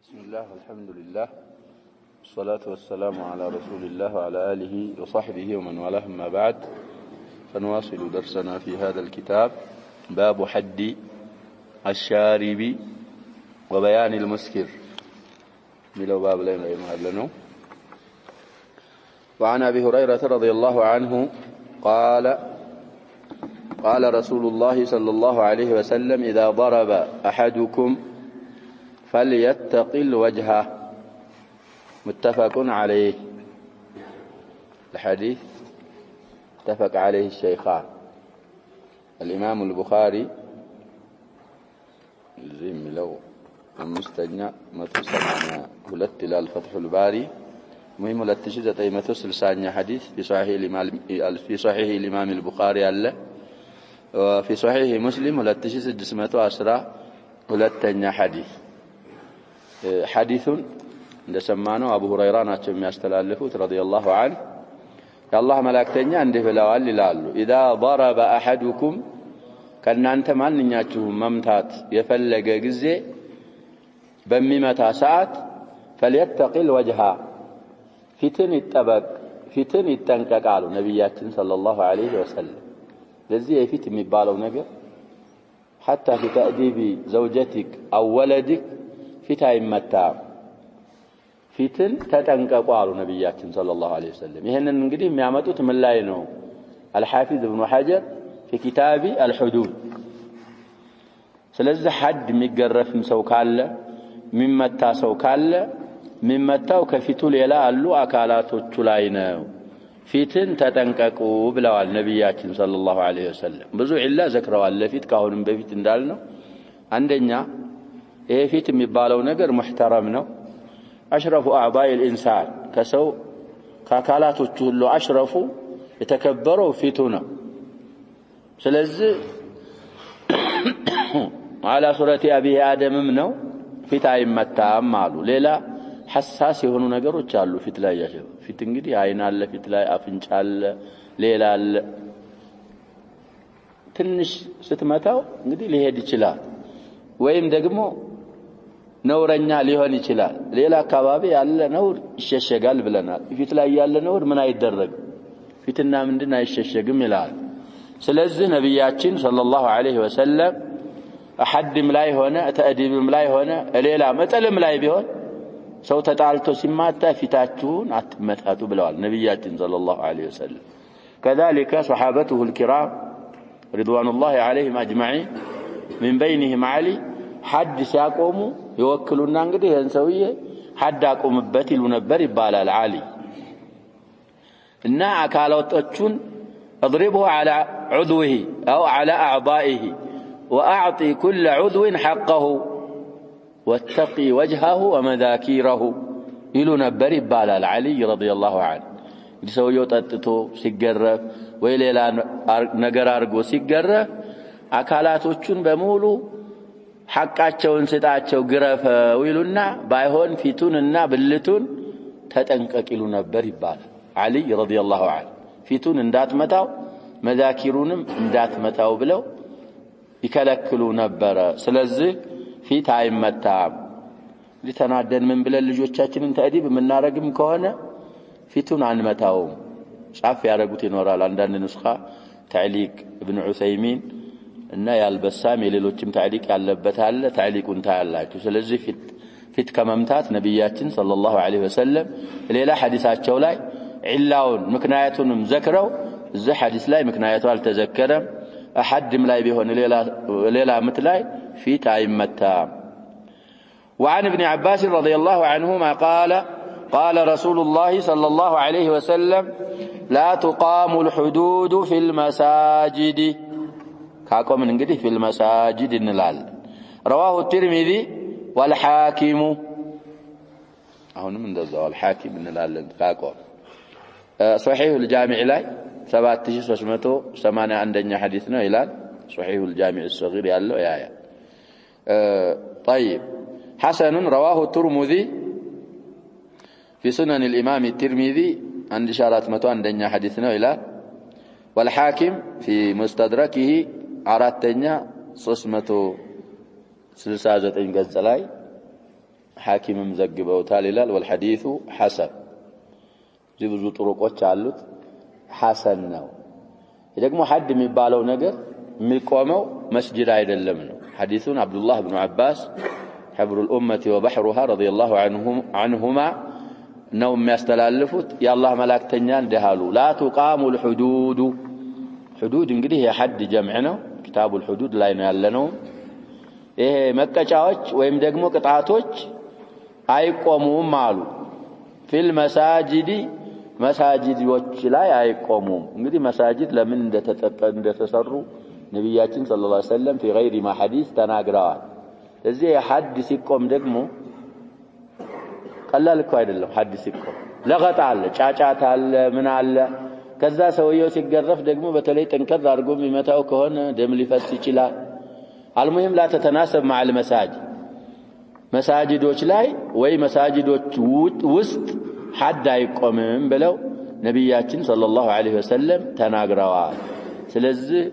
بسم الله والحمد لله والصلاة والسلام على رسول الله وعلى آله وصحبه ومن والاه ما بعد فنواصل درسنا في هذا الكتاب باب حد الشارب وبيان المسكر ملو باب لنا يمهلنه. وعن أبي هريرة رضي الله عنه قال رسول الله صلى الله عليه وسلم إذا ضرب أحدكم فليتق الوجه متفق عليه. الحديث اتفق عليه الشيخان الإمام البخاري زم لو المستجنى متسمعنا ولت الفتح الباري مهم لتشدة أي مثل ثانية حديث في صحيح الإمام البخاري الله وفي صحيح مسلم ولتشدة جسمته أسرى ولتنيا حديث እንደሰማነው አቡ ሁረይራ ናቸው የሚያስተላልፉት ረዲየላሁ ዐንሁ የአላህ መላእክተኛ እንዲህ ብለዋል ይላሉ ኢዛ ضرب احدكم ከናንተ ማንኛችሁም መምታት የፈለገ ጊዜ በሚመታ ሰዓት فليتق الوجه ፊትን ይጠንቀቃሉ ነብያችን ሰለላሁ ዐለይሂ ወሰለም። ለዚህ የፊት የሚባለው ነገር حتى في تأديب زوجتك أو ولدك ፊት አይመታም ፊትን ተጠንቀቁ አሉ ነብያችን ሰለላሁ ዐለይሂ ወሰለም። ይሄንን እንግዲህ የሚያመጡት ምን ላይ ነው? አልሐፊዝ ኢብኑ ሐጀር في كتاب الحدود። ስለዚህ ሐድ የሚገረፍም ሰው ካለ የሚመታ ሰው ካለ የሚመታው ከፊቱ ሌላ አሉ አካላቶቹ ላይ ነው። ፊትን ተጠንቀቁ ብለዋል ነብያችን ሰለላሁ ዐለይሂ ወሰለም። ብዙ ዒላ ዘክረዋል ለፊት ካሁንም በፊት እንዳልነው አንደኛ ይሄ ፊት የሚባለው ነገር ሙህተረም ነው። አሽረፉ አዕዳኢ الانسان ከሰው ከአካላቶቹ ሁሉ አሽረፉ የተከበረው ፊቱ ነው። ስለዚህ على ሱረቲ አቢ አደምም ነው ፊት አይመታም አሉ። ሌላ ሐሳስ የሆኑ ነገሮች አሉ ፊት ላይ ያለው ፊት እንግዲህ አይን አለ ፊት ላይ አፍንጫ አለ ሌላ አለ። ትንሽ ስትመታው እንግዲህ ሊሄድ ይችላል ወይም ደግሞ ነውረኛ ሊሆን ይችላል። ሌላ አካባቢ ያለ ነውር ይሸሸጋል ብለናል። ፊት ላይ ያለ ነውር ምን አይደረግ ፊትና ምንድን አይሸሸግም ይላል። ስለዚህ ነብያችን ሰለላሁ ዐለይሂ ወሰለም አሐድም ላይ ሆነ ተአዲብም ላይ ሆነ ሌላ መጠልም ላይ ቢሆን ሰው ተጣልቶ ሲማታ ፊታችሁን አትመታቱ ብለዋል ነብያችን ሰለላሁ ዐለይሂ ወሰለም። كذلك صحابته الكرام رضوان الله عليهم أجمعين من بينهم علي حد ሲያቆሙ ይወክሉና እንግዲህ ይሄን ሰውዬ ሐድ አቆምበት ይሉ ነበር ይባላል አሊ እና አካላቶቹን اضربه على عضوه أو على أعضائه وأعطي كل عضو حقه واتقي وجهه ومذاكيره ይሉ ነበር ይባላል علي رضي الله عنه። ሰውየው ጠጥቶ ሲገረፍ ወይ ሌላ ነገር አርጎ ሲገረፍ አካላቶቹን በሙሉ ሐቃቸውን ስጣቸው ግረፈው ይሉና ባይሆን ፊቱንና ብልቱን ተጠንቀቂሉ ነበር ይባላል አሊ ረዲየላሁ ዐንሁ። ፊቱን እንዳትመታው መዛኪሩንም እንዳትመታው ብለው ይከለክሉ ነበር። ስለዚህ ፊት አይመታም። ሊተናደን ምን ብለን ልጆቻችንን ተአዲብ የምናረግም ከሆነ ፊቱን አንመታውም። ጻፍ ያረጉት ይኖራል አንዳንድ ንስኻ ተዕሊቅ ኢብኑ ዑሰይሚን እና ያልበሳም የሌሎችም ታዕሊቅ ያለበት አለ ታዕሊቁን ታያላችሁ። ስለዚህ ፊት ከመምታት ነብያችን ሰለላሁ ዐለይሂ ወሰለም ሌላ ሐዲሳቸው ላይ ዒላውን ምክንያቱንም ዘክረው እዚህ ሐዲስ ላይ ምክንያቱ አልተዘከረም። አሐድም ላይ ቢሆን ሌላ ምት ላይ ፊት አይመታም። وعن ابن عباس رضي الله عنهما قال رسول الله صلى الله عليه وسلم لا تقام الحدود في المساجد ካቆምን እንግዲህ في المساجد እንላለን። رواه الترمذي والحاكم አሁንም እንደዛው الحاكم እንላለን ካቆም صحيح الجامع ላይ 7381ኛ ሐዲስ ነው ይላል። صحيح الجامع الصغير ያለው ያ طيب حسن رواه الترمذي في سنن الإمام الترمذي 1401ኛ ሐዲስ ነው ይላል። والحاكم في مستدركه አራተኛ 369 ገጽ ላይ حاكم مزقبه تالي والحديث حسن زي ብዙ ጥሩቆች አሉት ሐሰን ነው ደግሞ حد የሚባለው ነገር የሚቆመው መስጂድ አይደለም ነው حديثون عبد الله بن عباس حبر الأمة وبحرها رضي الله عنهما ነው የሚያስተላልፉት የአላህ መላእክተኛ እንደሃሉ لا تقام الحدود حدود እንግዲህ የሐድ ጀምዕ ነው كتاب الحدود ላይ ነው ያለነው ይሄ መቀጫዎች ወይም ደግሞ ቅጣቶች አይቆሙም አሉ في المساجد مساجدዎች ላይ አይቆሙም እንግዲህ መስጂድ ለምን እንደተሰሩ ነብያችን ሰለላሁ ዐለይሂ ወሰለም في غير ما حديث ተናግረዋል እዚህ ሐድ ሲቆም ደግሞ ቀላል እኮ አይደለም ሐድ ሲቆም ለغط አለ ጫጫታ አለ ምን አለ ከዛ ሰውየው ሲገረፍ ደግሞ በተለይ ጠንከር አድርጎ የሚመታው ከሆነ ደም ሊፈስ ይችላል المهم لا تتناسب مع المساجد مساجدዎች ላይ ወይ مساجدዎች ውስጥ حد አይቆምም ብለው ነብያችን ሰለላሁ ዐለይሂ ወሰለም ተናግረዋል ስለዚህ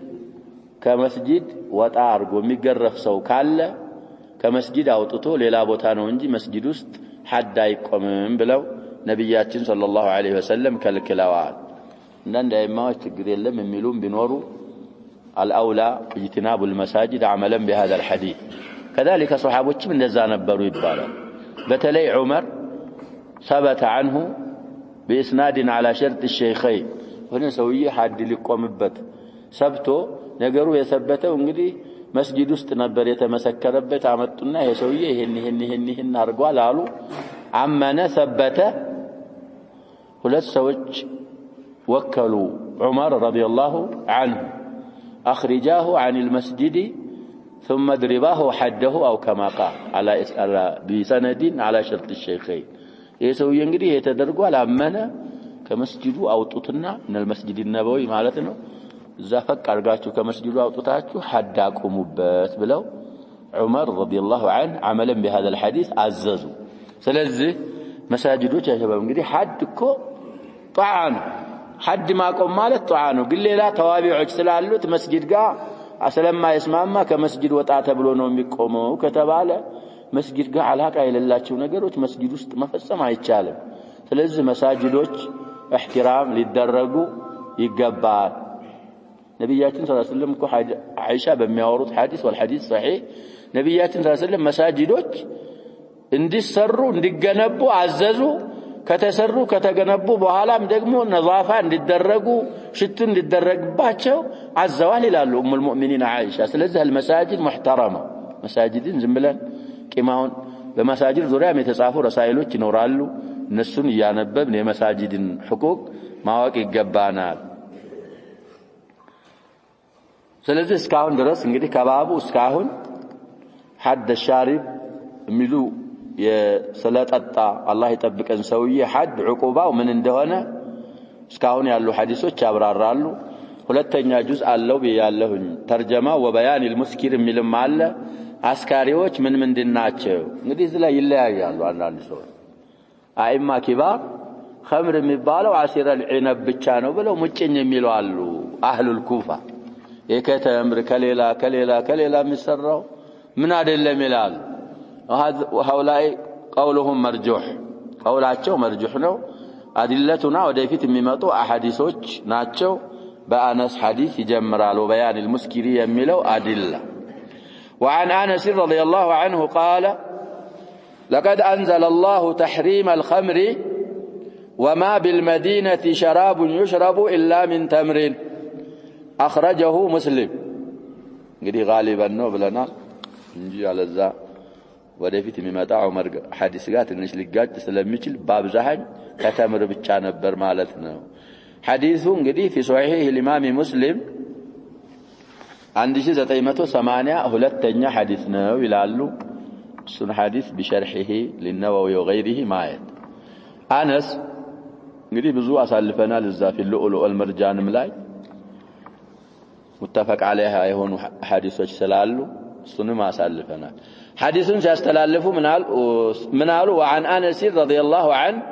ከመስጂድ ወጣ አድርጎ የሚገረፍ ሰው ካለ ከመስጂድ አውጥቶ ሌላ ቦታ ነው እንጂ መስጂድ ውስጥ حد አይቆምም ብለው ነብያችን ሰለላሁ ዐለይሂ ወሰለም ከልክለዋል እንደንደ አይማዎች ችግር የለም የሚሉም ቢኖሩ الأولى اجتناب المساجد عملا بهذا الحديث كذلك صحابوችም እንደዛ ነበሩ ይባላል በተለይ ዑመር ثبت عنه بإسناد على شرط الشيخين ሆነ ሰውዬ حد ሊቆምበት ሰብቶ ነገሩ የሰበተው እንግዲህ መስጂድ ውስጥ ነበር የተመሰከረበት አመጡና ይሄ ሰውዬ ይሄን አርጓል አሉ አመነ ثبت ሁለት ሰዎች ወከሉ ዑመር رضي الله عنه أخرجاه عن المسجد ثم اضرباه حده أو كما قال على بسند على شرط الشيخين يسوي እንግዲህ የተደርጓል አመነ ከመስጂዱ አውጡትና من المسجد النبوي ማለት ነው እዛ ፈቅ አርጋችሁ ከመስጂዱ አውጡታችሁ حد አቆሙበት ብለው ዑመር رضي الله عنه عملا بهذا الحديث አዘዙ ስለዚህ መስጂዶች ያሸባብ እንግዲህ حد እኮ ጣዓን حد ማቆም ማለት ጧዓ ነው ግን ሌላ ተዋቢዎች ስላሉት መስጂድ ጋር ስለማይስማማ ከመስጂድ ወጣ ተብሎ ነው የሚቆመው ከተባለ መስጂድ ጋር አላቃ የሌላቸው ነገሮች መስጂድ ውስጥ መፈጸም አይቻልም ስለዚህ መስጂዶች احترام ሊደረጉ ይገባል ነብያችን ሰለላሁ ዐለይሂ ወሰለም አይሻ በሚያወሩት ሐዲስ والحديث صحيح ነብያችን ሰለላሁ ዐለይሂ ወሰለም መስጂዶች እንዲሰሩ እንዲገነቡ አዘዙ ከተሰሩ ከተገነቡ በኋላም ደግሞ ነዛፋ እንዲደረጉ ሽቱ እንዲደረግባቸው አዘዋል ይላሉ ኡም المؤمنين عائشة ስለዚህ المساجد محترمة مساجدን ዝም ብለን ቂማውን በመሳጅድ ዙሪያም የተጻፉ ረሳይሎች ይኖራሉ እነሱን ያነበብን የመሳጅድን حقوق ማወቅ ይገባናል ስለዚህ እስካሁን ድረስ እንግዲህ ከባቡ እስካሁን حد الشارب የሚሉ የሰለጠጣ አላህ ይጠብቀን ሰውዬ حد عقوباው ምን እንደሆነ እስካሁን ያሉ ሐዲሶች ያብራራሉ ሁለተኛ ጁዝ አለው በያለሁኝ ተርጀማ ወበያን المسكر የሚልም አለ አስካሪዎች ምን ምንድናቸው እንግዲህ እዚህ ላይ ይለያያሉ አንዳንድ ሰዎች አይማ ኪባር خمر የሚባለው አሲረ العنب ብቻ ነው ብለው ሙጭኝ የሚሉ አሉ አህሉ الكوفة የከተምር ከሌላ የሚሰራው ምን አይደለም ይላል وهؤلاء قولهم مرجوح قولاتቸው مرجوح ነው አድለቱና ወደፊት የሚመጡ አሐዲሶች ናቸው በአነስ ሐዲስ ይጀምራሉ بيان المسكر የሚለው አድላ وعن انس رضي الله عنه قال لقد انزل الله تحريم الخمر وما بالمدينة شراب يشرب الا من تمر اخرجه مسلم እንግዲህ غالبا ነው ብለናል እንጂ አለዛ ወደፊት የሚመጣ ዑመር ሐዲስ ጋር ትንሽ ሊጋጭ ስለሚችል ባብዛሃኝ ከተምር ብቻ ነበር ማለት ነው ሐዲሱ እንግዲህ في صحيح الامام مسلم 1982ኛ ሐዲስ ነው ይላሉ እሱን ሐዲስ بشرحه للنووي وغيره ማየት አነስ እንግዲህ ብዙ አሳልፈናል እዛ في اللؤلؤ والمرجانም ላይ متفق عليها የሆኑ ሐዲሶች ስላሉ እሱንም አሳልፈናል حديث سيستلالفوا منالو وعن أنس رضي الله عنه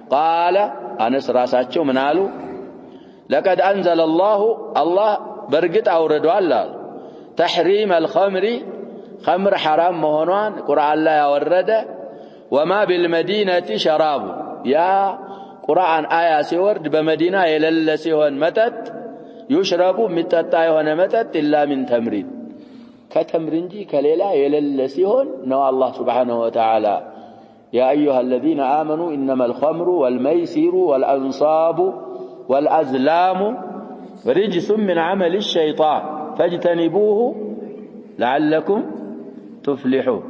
قال أنس راساتشو منالو لقد أنزل الله برقت أوردوا الله تحريم الخمر خمر حرام مهنوان قرآن الله يورده وما بالمدينة شراب يا قرآن آية سيورد بمدينة يلل سيهون متت يشرب متتا يهون متت إلا من تمرين كتمرنجي كليلا يلل سيهون نوى الله سبحانه وتعالى يا أيها الذين آمنوا إنما الخمر والميسر والأنصاب والأزلام رجس من عمل الشيطان فاجتنبوه لعلكم تفلحون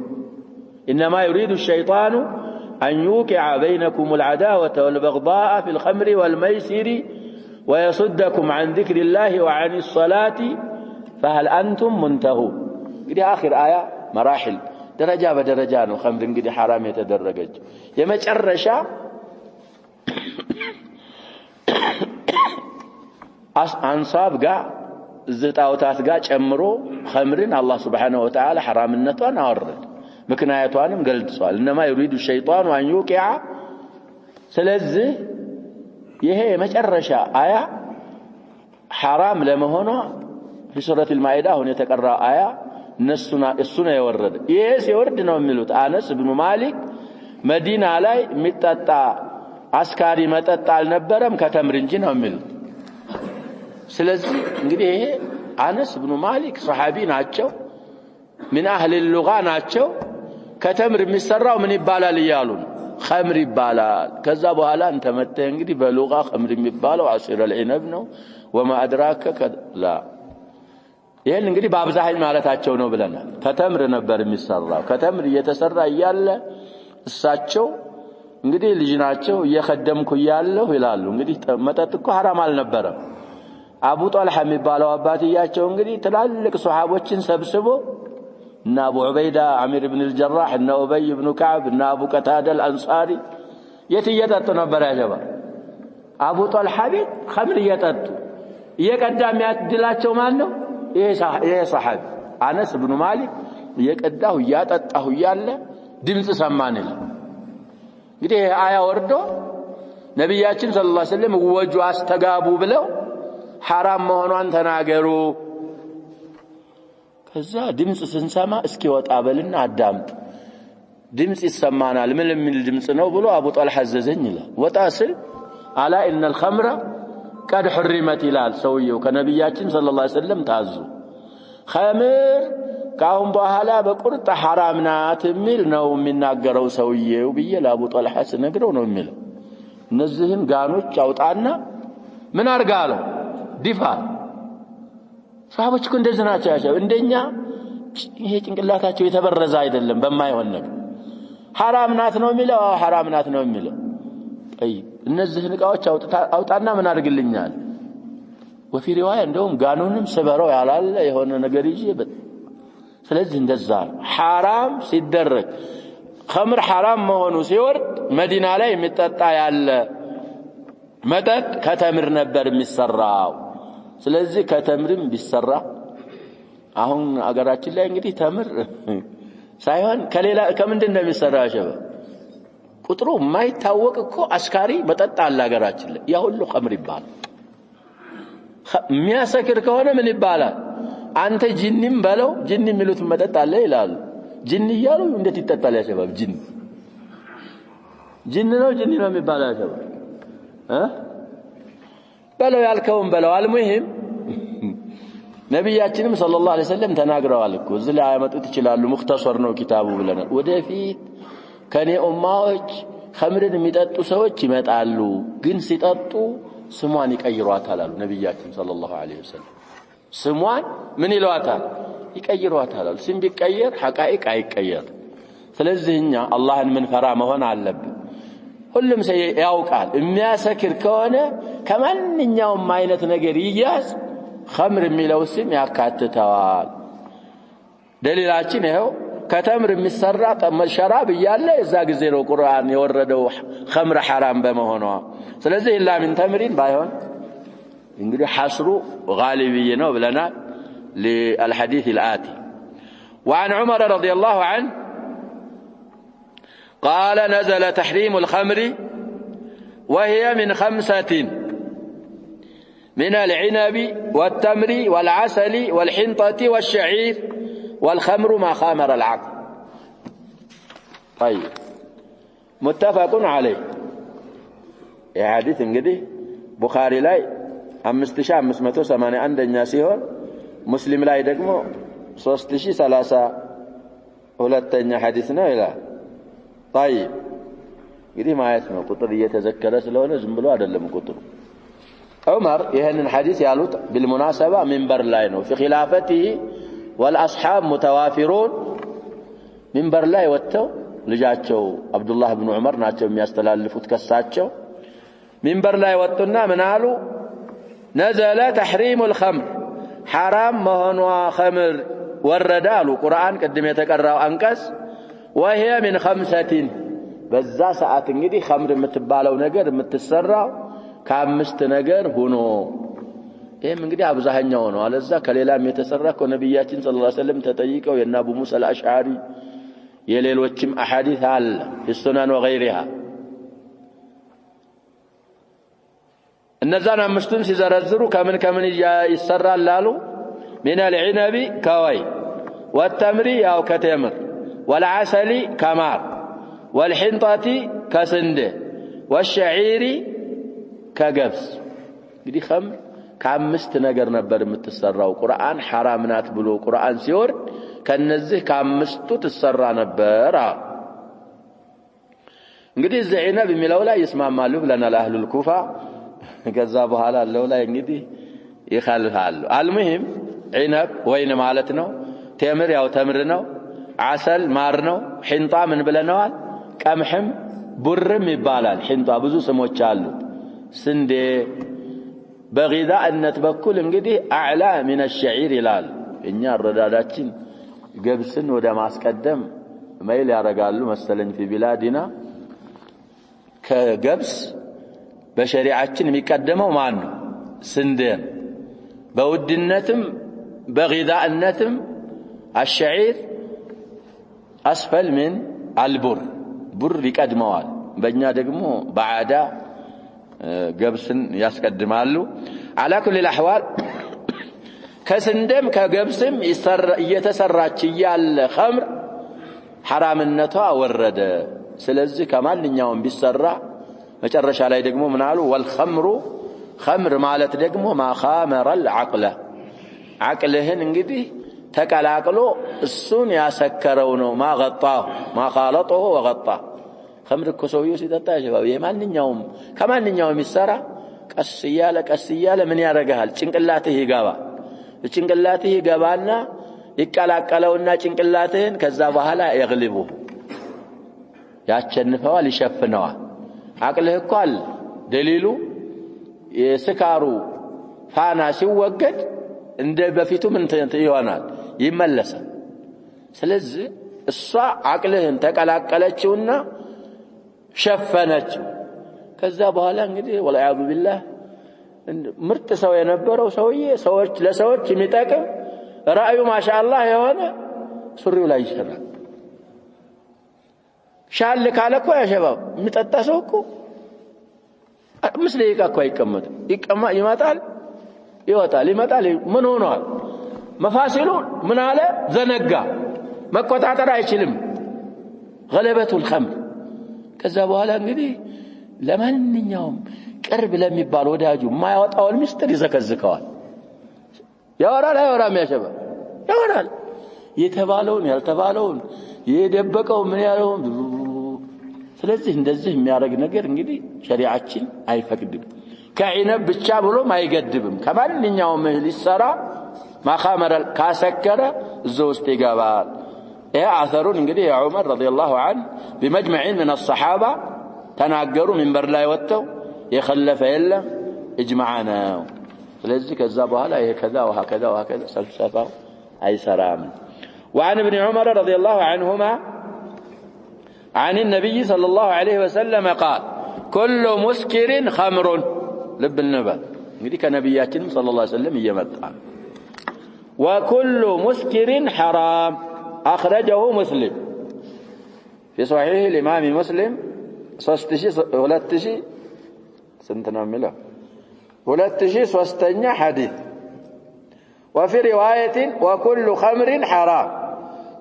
إنما يريد الشيطان أن يوقع بينكم العداوة والبغضاء في الخمر والميسر ويصدكم عن ذكر الله وعن الصلاة فهل أنتم منتهون. دي آخر آية مراحل درجة بدرجان وخمر قد حرام يتدرجج يمجرشا أنصاب قا زتاوتات قا جمرو خمرين الله سبحانه وتعالى حرام النتوان أورد مكنايتوانم قلت سؤال إنما يريد الشيطان أن يوقع سلزه يهي مجرشا آية حرام لما هنا في سورة المائدة هنا يتقرأ آية السنة يورد يهيس يورد نوملوت آنس بن مالك مدينة علي متتا عسكاري متتا النبرم كتمرنجي نوملوت سلزي እንግዲህ ይሄ አነስ ኢብኑ ማሊክ ሱሐቢ ናቸው من أهل اللغة ናቸው ከተምር የሚሰራው ምን ይባላል ይያሉ خمر ይባላል ከዛ በኋላ አንተ መጥተህ እንግዲህ በሉጋ خمر የሚባለው عصير العنب ነው وما أدراك لا ይሄን እንግዲህ በአብዛኝ ማለታቸው ነው ብለናል ከተምር ነበር የሚሰራው ከተምር እየተሰራ ይያለ እሳቸው እንግዲህ ልጅ ናቸው እየከደምኩ ይያለሁ ይላሉ እንግዲህ መጠጥ እኮ حرام አልነበረም አቡ ጣልሃ የሚባለው አባትያቸው እንግዲህ ትላልቅ ሱሐቦችን ሰብስቦ እና አቡ ዑበይዳ አሚር ኢብኑ አልጀራህ እና ኡበይ ኢብኑ ከዕብ እና አቡ ቀታዳ አልአንሳሪ የትየጠጡ ነበር ያጀባ አቡ ጣልሃ ቤት خمر እየጠጡ እየቀዳ የሚያድላቸው ማን ነው ይሄ ሱሐቢ አነስ ኢብኑ ማሊክ እየቀዳሁ ያጠጣሁ ያለ ድምጽ ሰማን ይላል እንግዲህ አያ ወርዶ ነብያችን ሰለላሁ ዐለይሂ ወሰለም ወጁ አስተጋቡ ብለው حرام መሆኗን ተናገሩ ከዛ ድምጽ ስንሰማ እስኪ ወጣ በልና አዳምጥ ድምጽ ይሰማናል ምን የሚል ድምጽ ነው ብሎ አቡ ጣልሃ አዘዘኝ ይላል ወጣ ስል አላ ان الخمر قد حرمت ይላል ሰውየው ከነብያችን ሰለላሁ ዐለይሂ ወሰለም ታዙ خمر ካሁን በኋላ በቁርጥ حرام ናት የሚል ነው የሚናገረው ሰውየው ብዬ ለአቡ ጣልሃ ስነግረው ነው የሚለው እነዚህን ጋኖች አውጣና ምን አርጋለው ዲፋል ሰሃቦች እኮ እንደዚህ ናቸው ያቸው እንደኛ ይሄ ጭንቅላታቸው የተበረዘ አይደለም በማይሆን ነገር حرام ናት ነው የሚለው حرام ናት ነው የሚለው طيب እነዚህን ዕቃዎች አውጣና ምን አድርግልኛል وفي روايه እንደውም ጋኑንም ሰበረው ያላለ የሆነ ነገር ይዤ ስለዚህ እንደዛ حرام ሲደረግ خمر حرام መሆኑ ሲወርድ መዲና ላይ የሚጠጣ ያለ መጠጥ ከተምር ነበር የሚሰራው ስለዚህ ከተምርም ቢሰራ አሁን አገራችን ላይ እንግዲህ ተምር ሳይሆን ከሌላ ከምንድን ነው የሚሰራው ሸበ ቁጥሩ ማይታወቅ እኮ አስካሪ መጠጥ አለ አገራችን ላይ ያ ሁሉ خمر ይባላል የሚያሰክር ከሆነ ምን ይባላል አንተ ጂኒም በለው ጂኒ የሚሉት መጠጥ አለ ይላሉ ጂኒ ይያሉ እንዴት ይጠጣል ያ ሸበብ ጂኒ ነው የሚባለው ያ ሸበብ በለው ያልከውን በለው አልሙሂም ነብያችንም ሰለላሁ ዐለይሂ ወሰለም ተናግረዋል እኮ እዚህ ላይ ያመጡት ይችላሉ ሙክተሰር ነው ኪታቡ ብለናል ወደፊት ከኔ ኡማዎች خمርን የሚጠጡ ሰዎች ይመጣሉ ግን ሲጠጡ ስሟን ይቀይሯታል አሉ ነብያችን ሰለላሁ ዐለይሂ ወሰለም ስሟን ምን ይሏታል ይቀይሯታል አሉ ስም ቢቀየር ሐቃይቅ አይቀየር ስለዚህኛ አላህን ምን ፈራ መሆን አለብን ሁሉም ሰው ያውቃል የሚያሰክር ከሆነ ከማንኛውም አይነት ነገር ይያዝ خمر የሚለው ስም ያካትተዋል ደሊላችን ይሄው ከተምር የሚሰራ ሸራብ ይያለ እዛ ጊዜ ነው ቁርአን የወረደው خمر حرام በመሆኑ ስለዚህ ኢላ ምን ተምሪን ባይሆን እንግዲህ ሐስሩ غالبي ነው ብለና للحديث الآتي وعن عمر رضي الله عنه قال نزل تحريم الخمر وهي من 5 من العنب والتمر والعسل والحنطة والشعير والخمر ما خامر العقل طيب متفق عليه يا حديث እንግዲህ ቡኻሪ ላይ 5581ኛ ሲሆን ሙስሊም ላይ ደግሞ 3032ኛ ሐዲስ ነው ይላል طيب እንግዲህ ማየት ነው ቁጥር እየተዘከረ ስለሆነ ዝም ብሎ አይደለም ቁጥሩ ዑመር ይሄንን ሐዲስ ያሉት بالمناسبه منبر ላይ ነው في خلافته والاصحاب متوافرون منبر ላይ ወጥተው ልጃቸው አብዱላህ ኢብኑ ዑመር ናቸው የሚያስተላልፉት ከሳቸው منبر ላይ ወጡና ምን አሉ نزل تحريم الخمر حرام مهنوا خمر وردالو قرآن قدم يتقرأ أنكس وهي من 5 በዛ ሰዓት እንግዲህ خمر የምትባለው ነገር የምትሰራው ከ5 ነገር ሆኖ ይሄም እንግዲህ አብዛኛው ነው አለዛ ከሌላም የተሰራ ከነብያችን ሰለላሁ ዐለይሂ ወሰለም ተጠይቀው የና አቡ ሙሳ አልአሽዓሪ የሌሎችም አሐዲስ አለ السنن وغيرها እነዛን አምስቱን ሲዘረዝሩ ከምን ይሰራል ላሉ من العنب كوي والتمر ያው ከተምር والعسل كمار والحنطة كسند والشعير كገብስ እንግዲህ خمر ከአምስት ነገር ነበር የምትሰራው ቁርአን حرام ናት ብሎ ቁርአን ሲወርድ ከነዚህ ከአምስቱ ትሰራ ነበር እንግዲህ ዘዒነብ የሚለው ላይ ይስማማሉ ብለናል አህሉል ኩፋ ከዛ በኋላ አለው ላይ እንግዲህ ይخالፋሉ አልሙሂም ዒነብ ወይን ማለት ነው ተምር ያው ተምር ነው عسل ማር ነው ሒንጣ ምን ብለናል ቀምሕም ቡርም ይባላል ሒንጣ ብዙ ስሞች አሉት ስንዴ በغذاءነት በኩል እንግዲህ اعلى من الشعير ይላል እኛ አረዳዳችን ገብስን ወደ ማስቀደም ማይል ያረጋሉ መሰለኝ في بلادنا ከገብስ በሸሪዓችን የሚቀደመው ማን ነው ስንዴ በውድነትም በغذاءነትም الشعير اسفل من البر بر ይቀድመዋል በእኛ ደግሞ ባዓዳ ገብስን ያስቀድማሉ على كل الاحوال ከስንዴም ከገብስም እየተሰራች ያለ خمر حرامነቷ ወረደ ስለዚህ ከማንኛውም ቢሰራ መጨረሻ ላይ ደግሞ ምን አሉ والخمر خمر ማለት ደግሞ ما خامر العقل عقلህን እንግዲህ ተቀላቅሎ እሱን ያሰከረው ነው ማغጣው ማخالطه وغطاه خمر እኮ ሰውየው ሲጠጣ ያሸባው የማንኛውም ከማንኛውም ይሰራ ቀስ እያለ ምን ያረጋል ጭንቅላትህ ይገባል ጭንቅላትህ ይገባና ይቀላቀለውና ጭንቅላትህን ከዛ በኋላ يغلبه ያቸንፈዋል ይሸፍነዋል አቅልህ እኮ አለ ደሊሉ የስካሩ ፋና ሲወገድ እንደ በፊቱ ምን ይሆናል ይመለሳል ስለዚህ እሷ አቅልህን ተቀላቀለችውና ሸፈነችው ከዛ በኋላ እንግዲህ ወላሂ ቢላህ ምርጥ ሰው የነበረው ሰውዬ ለሰዎች የሚጠቅም ራእዩ ማሻአላህ የሆነ ሱሪው ላይ ይሰራል ሻል ካለኮ ያሸባው የሚጠጣ ሰው እኮ ምስለ ይቃ እኮ አይቀመጥም ይመጣል ይወጣል ምን ሆኗል መፋሲሉ ምን አለ ዘነጋ መቆጣጠር አይችልም غلبة الخمر ከዛ በኋላ እንግዲህ ለማንኛውም ቅርብ ለሚባል ወዳጁ ማያወጣው ሚስጥር ይዘከዝከዋል ያወራል ያሸባ ያወራል የተባለውን ያልተባለውን የደበቀው ምን ያለውን ስለዚህ እንደዚህ የሚያረግ ነገር እንግዲህ ሸሪዓችን አይፈቅድም ከዒነብ ብቻ ብሎም አይገድብም ከማንኛውም እህል ይሰራ ማኻመረ ካሰከረ ዘውስጥ ይገባል ይሄ አثሩን እንግዲህ ዑመር ረዲየላሁ ዐንሁ بمجمع من الصحابه ተናገሩ منبر ላይ ወጥተው የخለፈ የለም اجمعنا ስለዚህ ከዛ በኋላ ይሄ ከዛ وهكذا ሰልሰፋው አይሰራም وعن ابن عمر رضي الله عنهما عن النبي صلى الله عليه وسلم قال كل مسكر خمر لب النبات እንግዲህ ከነብያችን صلى الله عليه وسلم እየመጣ وكل مسكر حرام اخرجه مسلم في صحيح الامام مسلم 3000 سنتنا ميلا 2003ኛ حديث وفي روايه وكل خمر حرام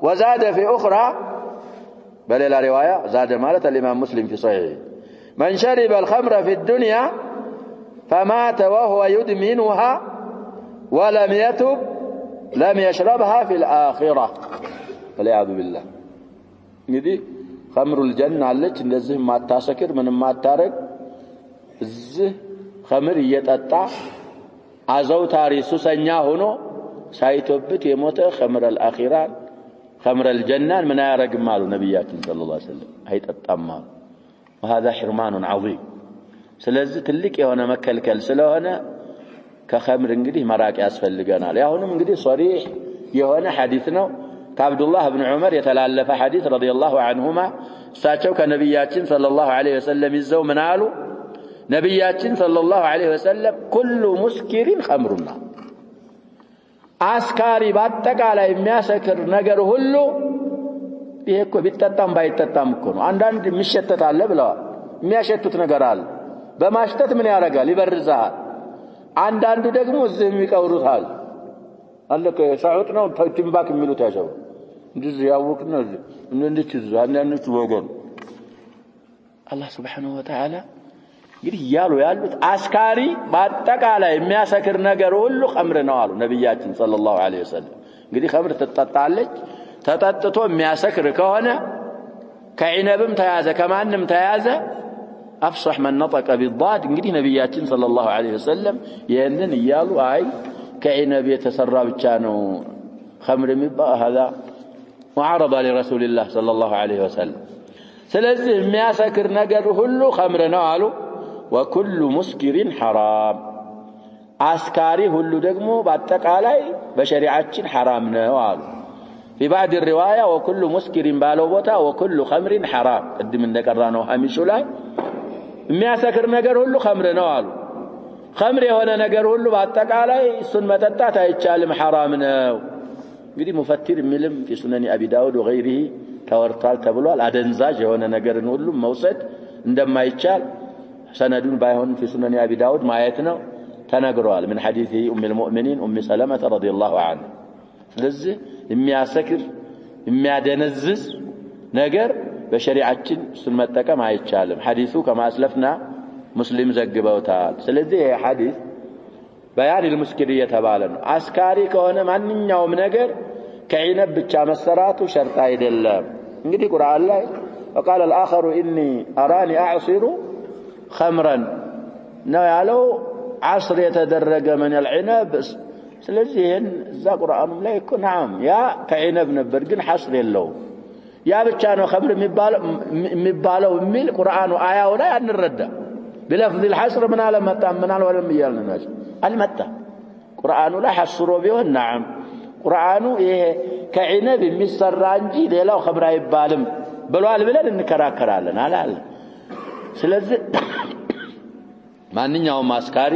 وزاد في اخرى بل إلى رواية زاد مالة الإمام مسلم في صحيح من شرب الخمر في الدنيا فمات وهو يدمنها ولم يتب لم يشربها في الآخرة والعياذ بالله نجدي خمر الجنة عليك نزه ما تاسكر من ما تارك زه خمر يتقطع عزو تاري سوسنيا هونو سايتوبت يموت خمر الآخرة خمر الجنة من يارق مالو نبياتنا صلى الله عليه وسلم هيتقطع وهذا حرمان عظيم ስለዚህ ትልቅ የሆነ መከልከል ስለሆነ ከኸምር እንግዲህ መራቅ ያስፈልገናል ያሁንም እንግዲህ ሶሪህ የሆነ ሐዲስ ነው ከአብዱላህ ኢብኑ ዑመር የተላለፈ ሐዲስ ረዲየላሁ ዐንሁማ እሳቸው ከነብያችን ሰለላሁ ዐለይሂ ወሰለም ይዘው ምን አሉ ነብያችን ሰለላሁ ዐለይሂ ወሰለም ኩሉ ሙስኪሪን ኸምሩና አስካሪ በአጠቃላይ የሚያሰክር ነገር ሁሉ ይሄ እኮ ቢጠጣም ባይጠጣም እኮ ነው አንዳንድ የሚሸተት አለ ብለዋል የሚያሸቱት ነገር አለ በማሽተት ምን ያረጋል ይበርዛል አንዳንዱ ደግሞ እዚህ የሚቀውሩታል አለከ ሳውት ነው ትንባክ የሚሉት ያለው እንደዚህ ያወቅና እንደዚህ አንዳንዶቹ ወገን አላህ Subhanahu Wa Ta'ala እንግዲህ ያሉት አስካሪ በአጠቃላይ የሚያሰክር ነገር ሁሉ ኸምር ነው አሉ ነብያችን ሰለላሁ ዐለይሂ ወሰለም እንግዲህ ኸምር ተጠጣለች ተጠጥቶ የሚያሰክር ከሆነ ከዒነብም ተያዘ ከማንም ተያዘ أفصح من نطق بالضاد እንግዲህ ነብያችን ሰለላሁ ዐለይሂ ወሰለም ይሄንን ይያሉ አይ ከዒነብ የተሰራ ብቻ ነው ኸምር የሚባል هذا معارض لرسول الله صلى الله عليه وسلم ስለዚህ የሚያሰክር ነገር ሁሉ ኸምር ነው አሉ وكل مسكر حرام አስካሪ ሁሉ ደግሞ በአጠቃላይ በሸሪዓችን حرام ነው አሉ في بعض الرواية وكل مسكر ባለው ቦታ وكل خمر حرام قدم እንደቀራነው ሐሚሱ ላይ የሚያሰክር ነገር ሁሉ ኸምር ነው አሉ ኸምር የሆነ ነገር ሁሉ በአጠቃላይ እሱን መጠጣት አይቻልም حرام ነው እንግዲህ ሙፈቲር የሚልም في سنن ابي داود وغيره ተወርቷል ተብሏል አደንዛዥ የሆነ ነገርን ሁሉ መውሰድ እንደማይቻል ሰነዱን ባይሆን في سنن ابي داود ማየት ነው ተነግሯል من حديث ام المؤمنين ام سلمة رضي الله عنها ስለዚህ የሚያሰክር የሚያደነዝዝ ነገር በሸሪዓችን እሱን መጠቀም አይቻልም ሐዲሱ كما اسلفنا مسلم ዘግበውታል ስለዚህ ይሄ ሐዲስ በያን المسكر የተባለ ነው አስካሪ ከሆነ ማንኛውም ነገር ከዒነብ ብቻ መሰራቱ ሸርጥ አይደለም እንግዲህ ቁርአን ላይ وقال الاخر اني اراني اعصر خمرا ነው ያለው عصر የተደረገ من العنب ስለዚህ ይሄን እዛ ቁርአኑም ላይ እኮ نعم ያ ከዒነብ ነበር ግን ሐስር የለውም ያ ብቻ ነው ኸምር የሚባለው የሚል ቁርአኑ አያው ላይ አንረዳ بلفظ الحصر من على متى من على ولم يالنا المتى ቁርአኑ ላይ ሐስሮ ቢሆን نعم ቁርአኑ ይሄ ከዒነብ የሚሰራ እንጂ ሌላው ኸምር አይባልም ብሏል ብለን እንከራከራለን አላል ስለዚህ ማንኛውም አስካሪ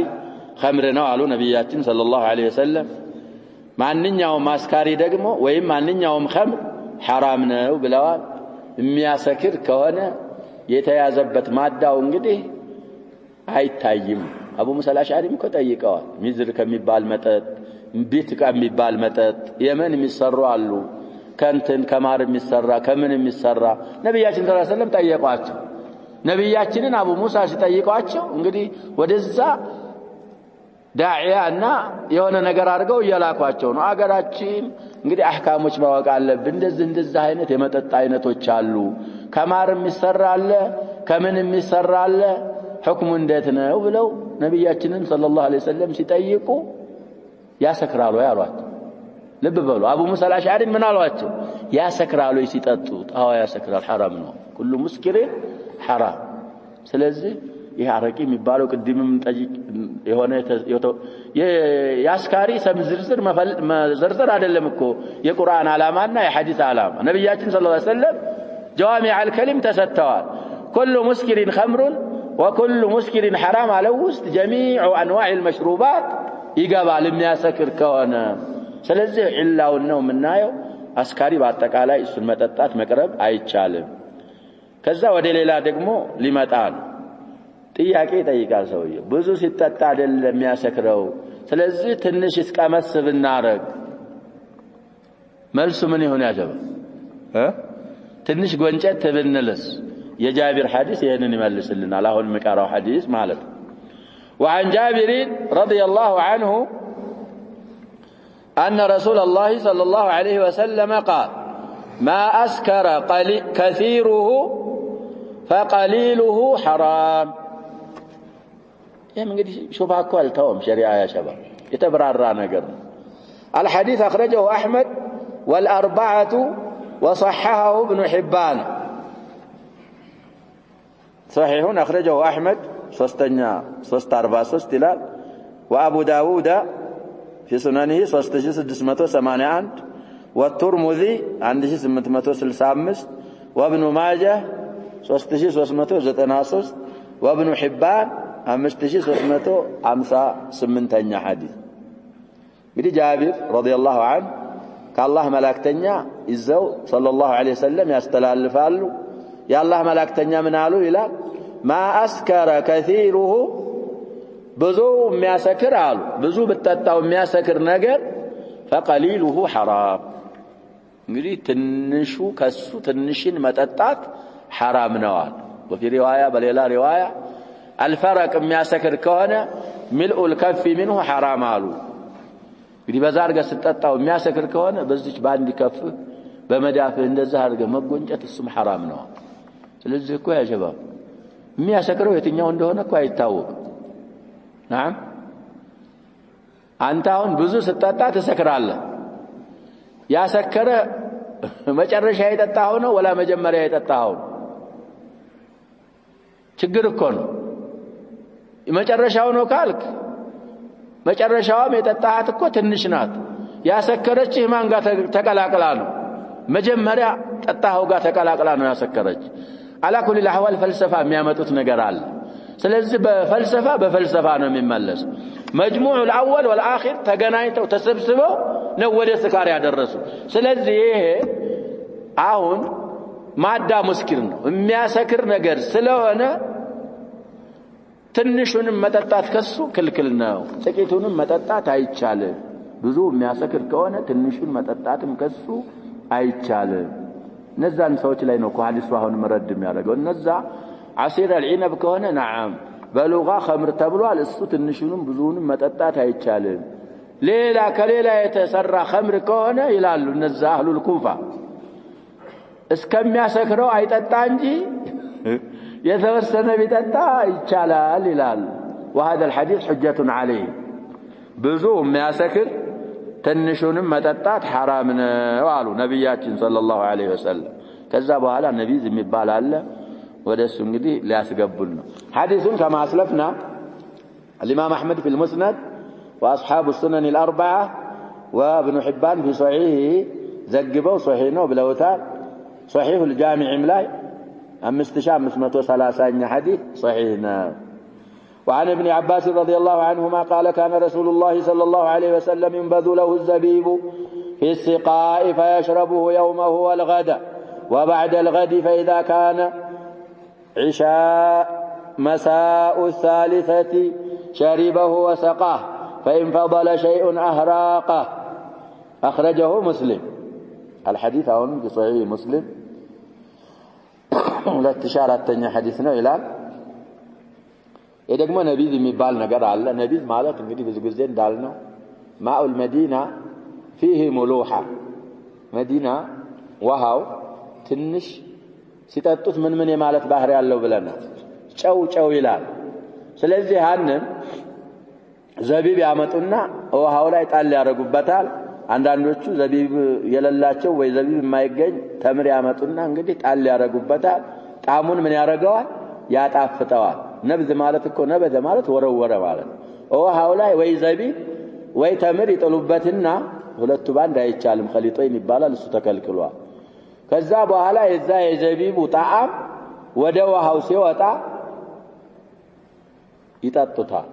ኸምር ነው አሉ ነብያችን ሰለላሁ ዐለይሂ ወሰለም ማንኛውም አስካሪ ደግሞ ወይም ማንኛውም ኸምር حرام ነው ብለዋል የሚያሰክር ከሆነ የተያዘበት ማዳው እንግዲህ አይታይም አቡ ሙሳ አልአሽዓሪም ከጠይቀዋል ሚዝር ከሚባል መጠጥ ቢት ከሚባል መጠጥ የመን የሚሰሩ አሉ ከንትን ከማር የሚሰራ ከምን የሚሰራ ነብያችን ሰለላሁ ዐለይሂ ወሰለም ጠየቋቸው ነብያችንን አቡ ሙሳ ሲጠይቋቸው እንግዲህ ወደዛ ዳዒያና የሆነ ነገር አድርገው እያላኳቸው ነው አገራችን እንግዲህ አህካሞች ማወቅ አለብን እንደዚህ አይነት የመጠጥ አይነቶች አሉ ከማር የሚሰራ አለ ከምን የሚሰራ አለ ሁክሙ እንዴት ነው ብለው ነብያችንን ሰለላሁ ዐለይሂ ወሰለም ሲጠይቁ ያሰክራሉ ያሏቸው ልብ በሉ አቡ ሙሳ አልአሽዓሪ ምን አሏቸው ያሰክራሉ ሲጠጡት አዎ ያሰክራል حرام ነው ሁሉ ሙስኪር حرام ስለዚህ ይሄ አረቂ የሚባለው ቅድምም ጠይቅ የሆነ ያስካሪ ሰም ዝርዝር መዘርዘር አይደለም እኮ የቁርአን ዓላማና የሐዲስ ዓላማ ነብያችን ሰለላሁ ዐለይሂ ወሰለም جوامع الكلم ተሰጥተዋል كل مسكر خمر وكل مسكر حرام على وسط جميع انواع المشروبات ይገባል የሚያሰክር ከሆነ ስለዚህ ኢላው ነው ምናየው አስካሪ በአጠቃላይ እሱን መጠጣት መቅረብ አይቻልም ከዛ ወደ ሌላ ደግሞ ሊመጣል ጥያቄ ይጠይቃል ሰውዬው ብዙ ሲጠጣ አይደለም የሚያሰክረው ስለዚህ ትንሽ እስቀመስ ብናረግ መልሱ ምን ይሆን ያጀባ ትንሽ ጎንጨት ብንልስ የጃቢር ሐዲስ ይሄንን ይመልስልናል አሁን መቃራው ሐዲስ ማለት وعن جابر رضي الله عنه أن رسول الله صلى الله عليه وسلم قال ما أسكر كثيره فقليله حرام من قد شوفها كوال توم شريعة يا شباب يتبرر نقر الحديث أخرجه أحمد والأربعة وصححه ابن حبان صحيح أخرجه أحمد صست 43 إلى وأبو داود في سننه 3681 والترمذي عنده 865 وابن ماجه 3393 وابن حبان 5358 حديث بدي جابر رضي الله عنه كالله ملاكتنيا إزاو صلى الله عليه وسلم يستلالفالو يا الله ملاكتنيا من قالوا إلى ما أسكر كثيره بزو مياسكر قالوا بزو بتتاو مياسكر نجر فقليله حرام እንግዲህ ትንሹ ከሱ ትንሽን መጠጣት حرام ነዋል وفي روايه በሌላ روايه الفرق የሚያሰክር ከሆነ ملء الكف منه حرام አሉ እንግዲህ በዛ አርገ ስትጠጣው የሚያሰክር ከሆነ በዚች ባንዲ ከፍ በመዳፍህ እንደዛ አርገ መጎንጨት እሱም حرام ነው ስለዚህ እኮ ያ ሸባብ የሚያሰክረው የትኛው እንደሆነ እኮ አይታወቅም نعم አንተ አሁን ብዙ ስትጠጣ ትሰክራለህ ያሰከረ መጨረሻ የጠጣው ነው ወላ መጀመሪያ የጠጣው ችግር እኮ ነው መጨረሻው ነው ካልክ መጨረሻውም የጠጣሃት እኮ ትንሽ ናት ያሰከረችህ ማን ጋር ተቀላቅላ ነው መጀመሪያ ጠጣኸው ጋር ተቀላቅላ ነው ያሰከረች على كل الاحوال فلسفه የሚያመጡት ነገር አለ ስለዚህ በፈልሰፋ ነው የሚመለስ مجموع الاول والاخر ተገናኝተው ተሰብስበው ነው ወደ ስካር ያደረሱ ስለዚህ ይሄ አሁን ማዳ ሙስኪር ነው የሚያሰክር ነገር ስለሆነ ትንሹንም መጠጣት ከሱ ክልክል ነው ጥቂቱንም መጠጣት አይቻልም ብዙ የሚያሰክር ከሆነ ትንሹን መጠጣትም ከሱ አይቻልም ነዛን ሰዎች ላይ ነው ሐዲሱ አሁን መረድ የሚያደርገው እነዛ عصير العنب ከሆነ نعم بلغة خمر ተብሏል እሱ ትንሹንም ብዙውንም መጠጣት አይቻልም ሌላ ከሌላ የተሰራ خمر ከሆነ ይላሉ እነዛ አህሉል ኩፋ እስከሚያሰክረው አይጠጣ እንጂ የተወሰነ ቢጠጣ ይቻላል ይላል وهذا الحديث حجة عليه ብዙ የሚያሰክር ትንሹንም መጠጣት حرام ነው አሉ ነብያችን ሰለላሁ ዐለይሂ ወሰለም ከዛ በኋላ ነብይ የሚባል አለ ودس እንግዲህ ሊያስገቡን ነው حديثን كما اسلفنا الامام احمد في المسند واصحاب السنن الاربعه وابن حبان في صحيحه ዘግበው صحيح ነው ብለውታል صحيح الجامع ላይ 5530 حديث صحيح ነው وعن ابن عباس رضي الله عنهما قال كان رسول الله صلى الله عليه وسلم ينبذ له الزبيب في السقاء فيشربه يومه والغد وبعد الغد فإذا كان عشاء مساء الثالثة شربه وسقاه فإن فضل شيء أهراقه أخرجه مسلم الحديث هون في صحيح مسلم لا تشارة تاني حديثنا إلى يدقم نبيذ ميبال نقر على نبيذ مالك انقدي بزقزين دالنا ماء المدينة فيه ملوحة مدينة وهاو تنش ሲጠጡት ምን የማለት ባህሪ ያለው ብለናል ጨው ይላል ስለዚህ ያንን ዘቢብ ያመጡና ውሃው ላይ ጣል ያረጉበታል አንዳንዶቹ ዘቢብ የሌላቸው ወይ ዘቢብ የማይገኝ ተምር ያመጡና እንግዲህ ጣል ያረጉበታል ጣሙን ምን ያረጋዋል ያጣፍጠዋል ነብዝ ማለት እኮ ነበዘ ማለት ወረወረ ማለት ውሃው ላይ ወይ ዘቢብ ወይ ተምር ይጥሉበትና ሁለቱ ባንድ አይቻልም ኸሊጦይን ይባላል እሱ ተከልክሏል ከዛ በኋላ የዛ የዘቢቡ ጣዕም ወደ ውሃው ሲወጣ ይጣጡታል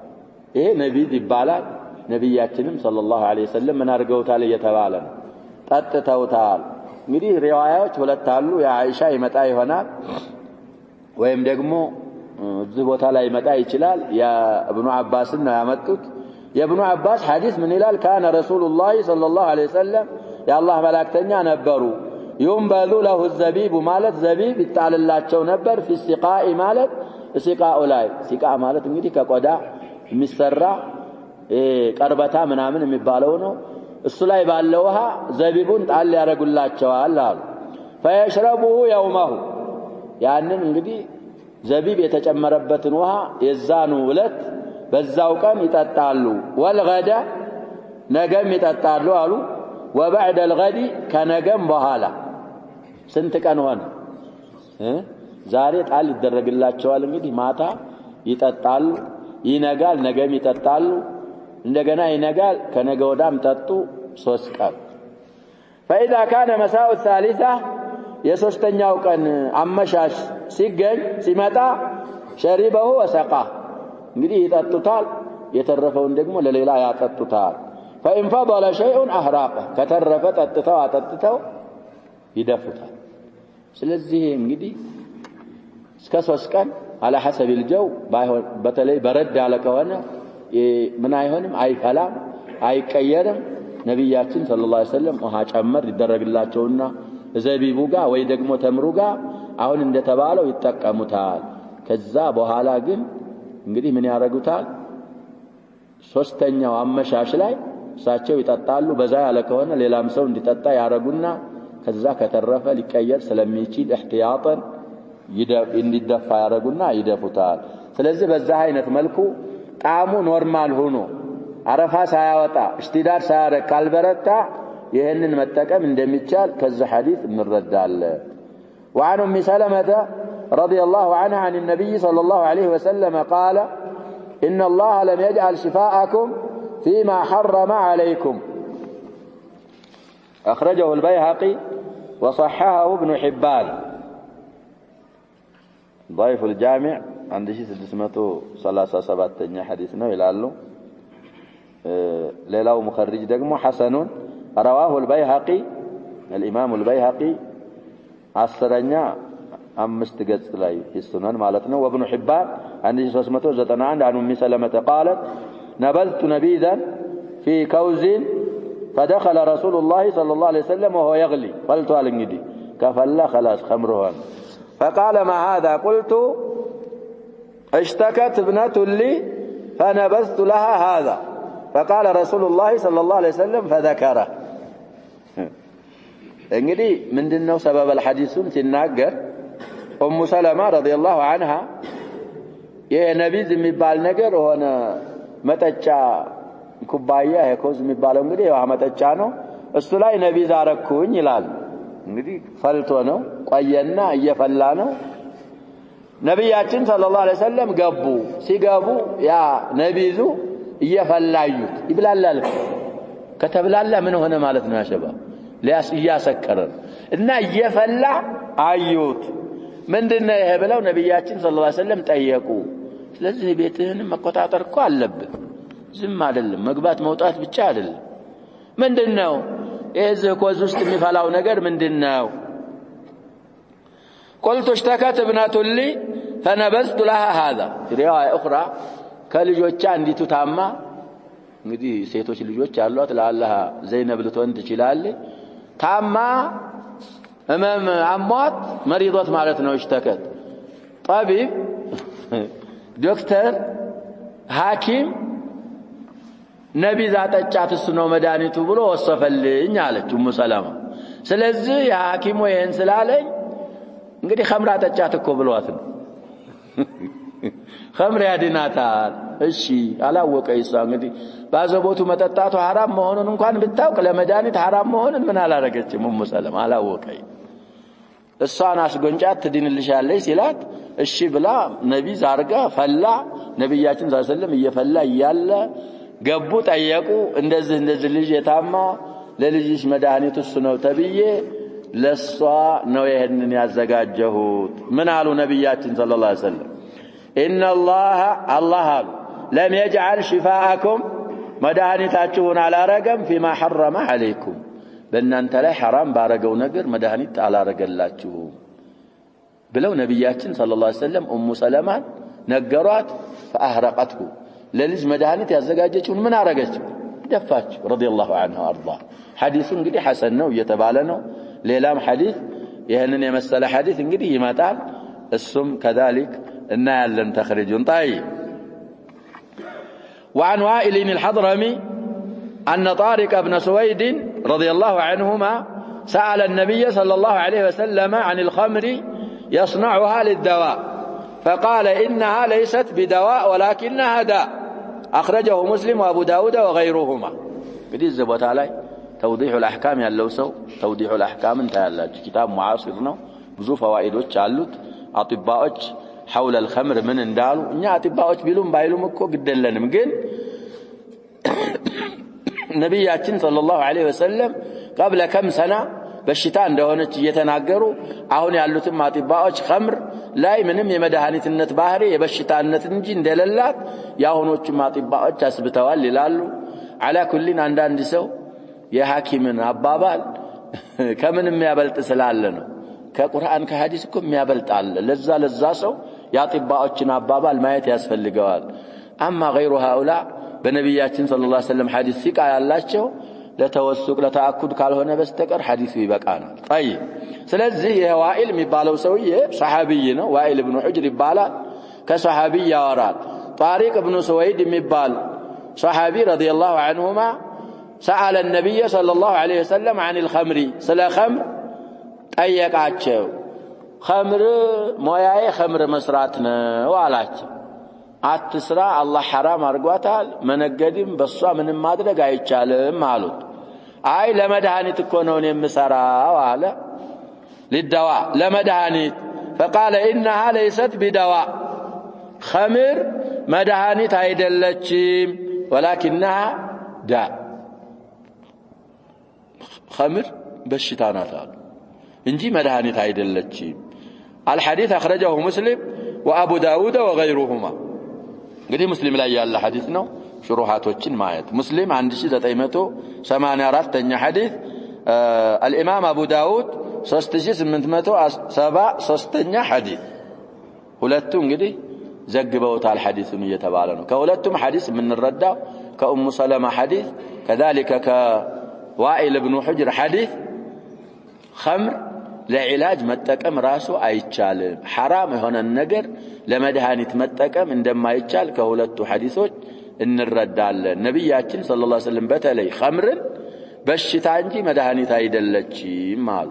ይሄ ነብይ ይባላል ነብያችንም ሰለላሁ ዐለይሂ ወሰለም ምን አድርገውታል እየተባለ ነው ጠጥተውታል እንግዲህ ሪዋያዎች ሁለት አሉ የአኢሻ ይመጣ ይሆናል ወይም ደግሞ እዚህ ቦታ ላይ ይመጣ ይችላል የኢብኑ አባስ ነው ያመጡት የኢብኑ አባስ ሐዲስ ምን ይላል ካነ ረሱላህ ሰለላሁ ዐለይሂ ወሰለም የአላህ መላእክተኛ ነበሩ ينبذ له الزبيب مالت زبيب ይጣልላቸው ነበር في السقاء مالت سقاء ላይ سقاء ማለት እንግዲህ ከቆዳ የሚሰራ ቀርበታ ምናምን የሚባለው ነው እሱ ላይ ባለው ውሃ ዘቢቡን ጣል ያረጉላቸዋል አሉ فيشربه يومه ያንን እንግዲህ ዘቢብ የተጨመረበትን ውሃ የዛኑ ዕለት በዛው ቀን ይጠጣሉ ወልገዳ ነገም ይጠጣሉ አሉ وبعد الغد ከነገም በኋላ ስንት ቀን ሆነ ዛሬ ጣል ይደረግላቸዋል እንግዲህ ማታ ይጠጣሉ ይነጋል ነገም ይጠጣሉ እንደገና ይነጋል ከነገ ወዳም ጠጡ 3 ቀን فإذا كان مساء الثالثة የሶስተኛው ቀን አመሻሽ ሲገኝ ሲመጣ شربه وسقاه እንግዲህ ይጠጡታል የተረፈውን ደግሞ ለሌላ ያጠጡታል فإن فضل شيء أهراقه ከተረፈ ጠጥተው አጠጥተው ይደፉታል ስለዚህ እንግዲህ እስከ 3 ቀን على حسب الجو በተለይ በረድ ያለ ከሆነ ምን አይሆንም አይፈላም አይቀየርም ነብያችን ሰለላሁ ዐለይሂ ወሰለም ውሃ ጨመር ይደረግላቸውና ዘቢቡ ጋር ወይ ደግሞ ተምሩ ጋር አሁን እንደተባለው ይጠቀሙታል ከዛ በኋላ ግን እንግዲህ ምን ያረጉታል ሶስተኛው አመሻሽ ላይ እሳቸው ይጠጣሉ በዛ ያለ ከሆነ ሌላም ሰው እንዲጠጣ ያረጉና ከዛ ከተረፈ ሊቀየር ስለሚችል احتياطን እንዲደፋ ያረጉና ይደፉታል ስለዚህ በዛ አይነት መልኩ ጣሙ ኖርማል ሆኖ አረፋ ሳያወጣ እሽቲዳድ ሳያረግ ካልበረታ ይሄንን መጠቀም እንደሚቻል ከዛ ሐዲስ እንረዳለን وعن ام سلمة رضي الله عنها عن النبي صلى الله عليه وسلم قال إن الله لم يجعل شفاءكم فيما حرم عليكم أخرجه البيهقي وصححه ابن حبان ضعيف الجامع عند شيء 637 حديثنا يلالو ليلاو مخرج دغمو حسن رواه البيهقي الإمام البيهقي عشرኛ 5 ገጽ ላይ السنن معناتنا وابن حبان عند 391 عن ام سلمة قالت نبذت نبيذا في كوز فدخل رسول الله صلى الله عليه وسلم وهو يغلي قلت على كفلا خلاص خمرها فقال ما هذا قلت اشتكت ابنة لي فنبذت لها هذا فقال رسول الله صلى الله عليه وسلم فذكره እንግዲህ ምንድነው ሰበብ الحديثን ሲናገር ኡሙ ሰለማ ረዲየላሁ ዐንሃ የነቢዝ የሚባል ነገር ሆነ መጠጫ ኩባያ የኮዝ የሚባለው እንግዲህ የውሃ መጠጫ ነው እሱ ላይ ነቢዝ አረኩኝ ይላል እንግዲህ ፈልቶ ነው ቆየና እየፈላ ነው ነብያችን ሰለላሁ ዐለይሂ ወሰለም ገቡ ሲገቡ ያ ነቢዙ እየፈላዩት ይብላላል ከተብላላ ምን ሆነ ማለት ነው ያሸባ ሊያስያሰከረ እና እየፈላ አዩት ምንድነው ይሄ ብለው ነብያችን ሰለላሁ ዐለይሂ ወሰለም ጠየቁ ስለዚህ ቤትህን መቆጣጠር እኮ አለብህ ዝም አይደለም መግባት መውጣት ብቻ አይደለም ምንድነው እዚህ ኮዝ ውስጥ የሚፈላው ነገር ምንድነው قلت اشتكت ابنة لي فنبذت لها هذا روايه اخرى ከልጆቿ አንዲቱ ታማ እንግዲህ ሴቶች ልጆች አሏት ለአላህ ዘይነብ ልትሆን ትችላለች ታማ እመም አሟት መሪዶት ማለት ነው اشتكت طبيب ዶክተር ሐኪም ነብይ ዛጠጫት እሱ ነው መድኃኒቱ ብሎ ወሰፈልኝ አለች ኡሙ ሰላማ ስለዚህ የሐኪሙ ይሄን ስላለኝ እንግዲህ ኸምራ ጠጫት እኮ ብሏት ነው ኸምር ያድናታል እሺ አላወቀ ይሳ እንግዲህ ባዘቦቱ መጠጣቱ حرام መሆኑን እንኳን ብታውቅ ለመድኃኒት حرام መሆኑን ምን አላረገችም ኡሙ ሰላማ አላወቀ እሷን አስጎንጫት ትድንልሻለች ሲላት እሺ ብላ ነብይ ዛርጋ ፈላ ነብያችን ሰለላሁ ዐለይሂ ወሰለም እየፈላ ይያለ ገቡ ጠየቁ እንደዚህ ልጅ የታማ ለልጅሽ መድኃኒቱ እሱ ነው ተብዬ ለሷ ነው ይሄንን ያዘጋጀሁት ምን አሉ ነብያችን ሰለላሁ ዐለይሂ ወሰለም ان الله لم يجعل شفاءكم መድኃኒታችሁን አላረገም فيما حرم عليكم በእናንተ ላይ حرام ባረገው ነገር መድኃኒት አላረገላችሁ ብለው ነብያችን ሰለላሁ ዐለይሂ ወሰለም ኡሙ ሰለማን ነገሯት فاهرقته ለልጅ መድኃኒት ያዘጋጀችውን ምን አረገች ደፋች ረዲየላሁ ዐንሃ አርዳ ሐዲሱ እንግዲህ ሐሰን ነው እየተባለ ነው ሌላም ሐዲስ ይሄንን የመሰለ ሐዲስ እንግዲህ ይመጣል እሱም كذلك እና ያለን ተخريجን طيب وعن وائل الحضرمي أن طارق بن سويد رضي الله عنهما سأل النبي صلى الله عليه وسلم عن الخمر يصنعها للدواء فقال إنها ليست بدواء ولكنها داء أخرجه مسلم وأبو داود وغيرهما قد الزبط علي توضيح الأحكام ياللوسو توضيح الأحكام انتهى الله كتاب معاصرنا بزو فوائدوش علوت أطباءوش حول الخمر من اندالو إنها أطباءوش بيلوم بايلوم اكو قد لنم قل نبياتين صلى الله عليه وسلم قبل كم سنة بالشتاء እንደሆነች እየተናገሩ አሁን ያሉትም አጥባዎች خمر ላይ ምንም የመድኃኒትነት ባህሪ የበሽታነት እንጂ እንደሌላት ያሁኖቹም አጥባዎች አስብተዋል ይላሉ على كل አንዳንድ ሰው የሐኪምን አባባል ከምንም ያበልጥ ስላለ ነው ከቁርአን ከሐዲስ እኮ የሚያበልጥ አለ ለዛ ሰው ያጥባዎችን አባባል ማየት ያስፈልገዋል اما غير هؤلاء በነብያችን ሰለላሁ ዐለይሂ ወሰለም ሐዲስ ሲቃ ያላቸው ለተወሱቅ ለተአኩድ ካልሆነ በስተቀር ሐዲሱ ይበቃናል طيب ስለዚህ የዋኢል የሚባለው ሰውዬ ሰሃቢይ ነው ዋኢል ኢብኑ ሑጅር ይባላል ከሰሃቢይ ያወራል طارق بن سويد የሚባል ሰሃቢ ረዲየላሁ ዐንሁማ سأل النبي صلى الله عليه وسلم عن الخمر ስለ خمر ጠየቃቸው خمر ሞያዬ خمر መስራት ነው አላቸው አትስራ አላህ حرام አርጓታል መነገድም በሷ ምንም ማድረግ አይቻልም አሉት አይ ለመድኃኒት እኮ ነው የምሰራው አለ للدواء ለመድኃኒት فقال إنها ليست بدواء خمر መድኃኒት አይደለችም ولكنها داء خمر በሽታ ናት አሉ እንጂ መድኃኒት አይደለችም الحديث أخرجه مسلم وأبو داود وغيرهما እንግዲህ ሙስሊም ላይ ያለ ሐዲስ ነው شروحاتዎችን ማየት ሙስሊም 1984ኛ ሐዲስ الامام ابو داود 3873ኛ ሐዲስ ሁለቱ እንግዲህ ዘግበውታል ሐዲሱን እየተባለ ነው ከሁለቱም ሐዲስ የምንረዳው ከኡሙ ሰለማ ሐዲስ كذلك كوائل بن حجر حديث خمر ለዒላጅ መጠቀም ራሱ አይቻልም حرام የሆነ ነገር ለመድኃኒት መጠቀም እንደማይቻል ከሁለቱ ሐዲሶች እንረዳለን ነብያችን ሰለላሁ ዐለይሂ ወሰለም በተለይ خمርን በሽታ እንጂ መድኃኒት አይደለችም አሉ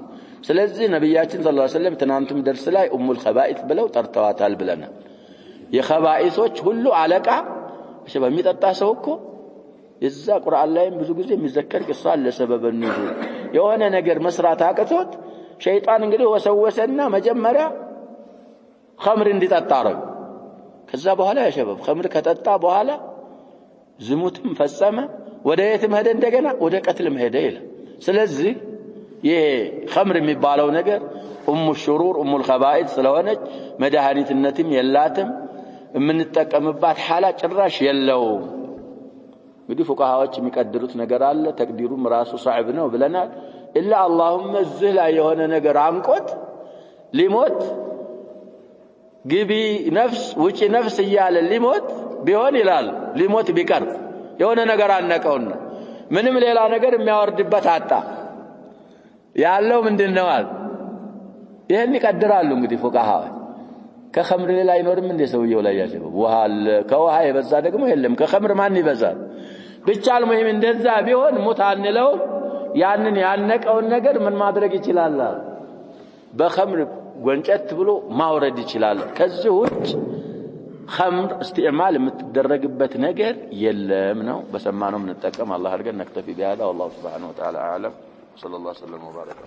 ስለዚህ ነብያችን ሰለላሁ ዐለይሂ ወሰለም ትናንትም ደርስ ላይ ኡሙል ኸባኢስ ብለው ጠርተዋታል ብለናል የኸባኢሶች ሁሉ አለቃ እሺ በሚጠጣ ሰው እኮ እዛ ቁርአን ላይም ብዙ ጊዜ የሚዘከር ቅሳል ለሰበብ ነው የሆነ ነገር መስራት አቅቶት ሸይጣን እንግዲህ ወሰወሰና መጀመሪያ خمر እንዲጠጣ አረገ ከዛ በኋላ ያሸበብ خمر ከጠጣ በኋላ ዝሙትም ፈጸመ ወደ የትም ሄደ እንደገና ወደ ቀትልም ሄደ ይላል ስለዚህ ይሄ خمر የሚባለው ነገር ኡሙ ሹሩር ኡሙል ኸባኢስ ስለሆነች መድኃኒትነትም የላትም የምንጠቀምባት ሐላ ጭራሽ የለውም እንግዲህ ፉቃሃዎች የሚቀድሩት ነገር አለ ተቅዲሩም ራሱ صعب ነው ብለናል ኢላ اللهم እዚህ ላይ የሆነ ነገር አንቆት ሊሞት ግቢ ነፍስ ውጪ ነፍስ እያለ ሊሞት ቢሆን ይላል ሊሞት ቢቀር የሆነ ነገር አነቀውና ምንም ሌላ ነገር የሚያወርድበት አጣ ያለው ምንድነው አለ ይሄን ይቀድራሉ እንግዲህ ፉቃሃዎች ከخمر ሌላ አይኖርም እንደ ሰውየው ላይ ያሸበው ውሃ ከውሃ የበዛ ደግሞ የለም ከخمر ማን ይበዛል ብቻ አልሙሂም እንደዛ ቢሆን ሙት አንለው ያንን ያነቀውን ነገር ምን ማድረግ ይችላል በخمر ጎንጨት ብሎ ማውረድ ይችላል ከዚህ ውጭ خمر استعمال የምትደረግበት ነገር የለም ነው በሰማነው እንጠቀም አላህ አድርገን ነክተፊ بهذا والله سبحانه وتعالى اعلم صلى الله وسلم وبارك